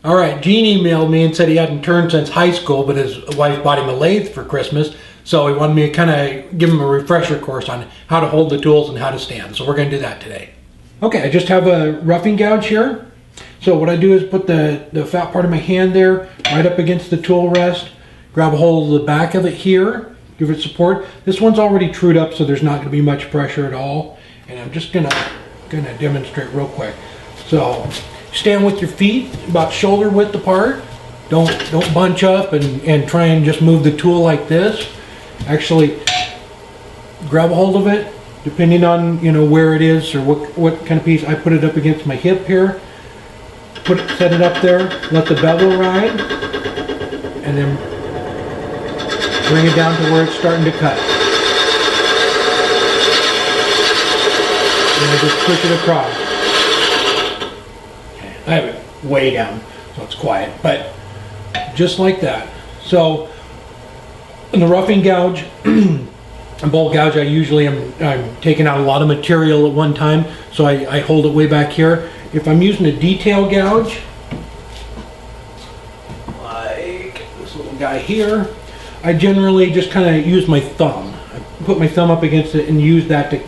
All right, Gene emailed me and said he hadn't turned since high school, but his wife bought him a lathe for Christmas. So he wanted me to kind of give him a refresher course on how to hold the tools and how to stand. So we're going to do that today. Okay, I just have a roughing gouge here. So what I do is put the fat part of my hand there, right up against the tool rest, grab a hold of the back of it here, give it support. This one's already trued up, so there's not going to be much pressure at all. And I'm just gonna demonstrate real quick. So stand with your feet about shoulder width apart. Don't bunch up and try and just move the tool like this. Actually, grab a hold of it, depending on where it is or what kind of piece. I put it up against my hip here. Set it up there. Let the bevel ride, and then bring it down to where it's starting to cut. And I just push it across. Okay, I have it way down, so it's quiet, but just like that. So in the roughing gouge, a bowl gouge, I'm taking out a lot of material at one time, so I hold it way back here. If I'm using a detail gouge, like this little guy here, I generally just kind of use my thumb. I put my thumb up against it and use that to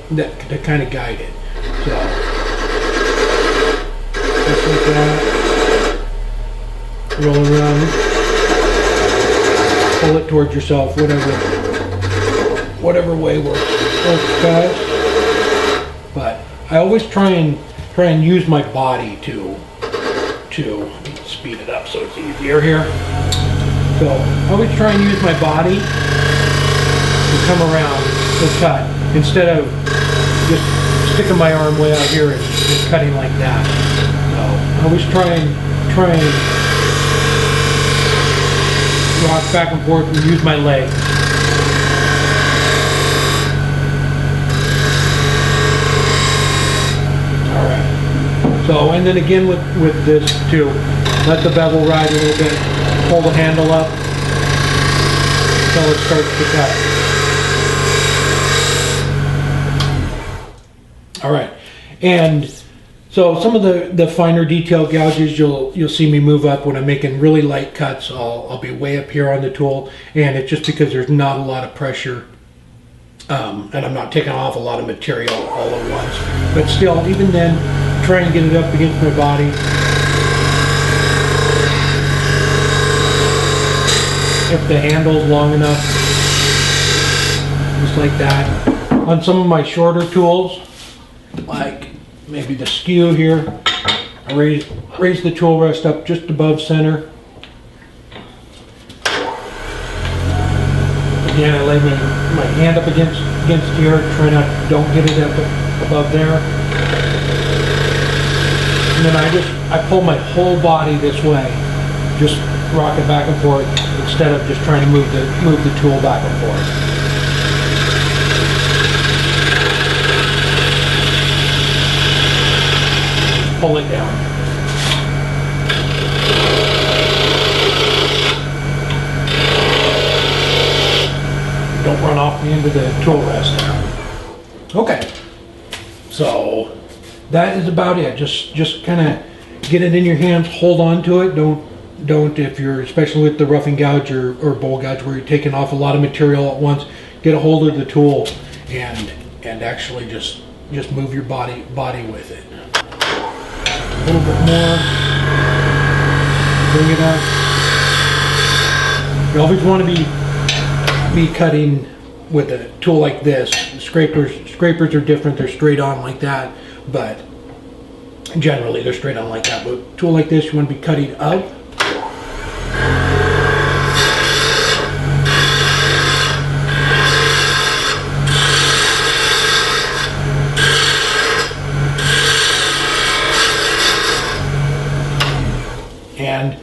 kind of guide it. So, just like that, roll around, pull it towards yourself, whatever way works best. But I always try and use my body to speed it up so it's easier here. So I always try and use my body to come around the cut instead of just sticking my arm way out here and cutting like that. So I always try and rock back and forth and use my leg. All right. So, and then again with this too, let the bevel ride a little bit, pull the handle up until it starts to cut. All right, and so some of the finer detail gouges you'll see me move up when I'm making really light cuts. I'll be way up here on the tool, and it's just because there's not a lot of pressure, and I'm not taking off a lot of material all at once. But still, even then, try and get it up against my body. If the handle's long enough, just like that. On some of my shorter tools, like maybe the skew here, I raise the tool rest up just above center. Again, I lay my hand up against here, don't get it up above there. And then I pull my whole body this way, just rock it back and forth instead of just trying to move the tool back and forth. Pull it down. Don't run off the end of the tool rest there. Okay, so that is about it. Just kind of get it in your hands, hold on to it. Don't if you're, especially with the roughing gouge or bowl gouge where you're taking off a lot of material at once, get a hold of the tool and actually just move your body with it. A little bit more. Bring it up. You always want to be cutting with a tool like this. Scrapers are different. They're straight on like that, but generally they're straight on like that. But a tool like this, you want to be cutting up. And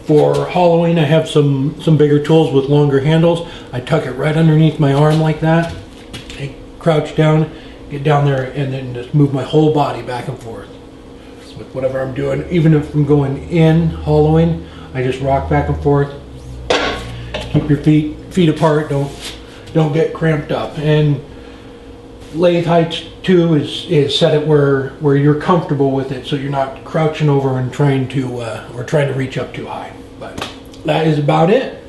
for hollowing, I have some bigger tools with longer handles. I tuck it right underneath my arm like that. I crouch down, get down there, and then just move my whole body back and forth with whatever I'm doing. Even if I'm going in hollowing, I just rock back and forth. Keep your feet apart. Don't get cramped up. And lathe height's too is set it where you're comfortable with it, so you're not crouching over and trying to reach up too high. But that is about it.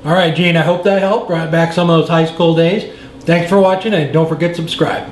All right, Gene, I hope that helped. Brought back some of those high school days. Thanks for watching, and don't forget to subscribe.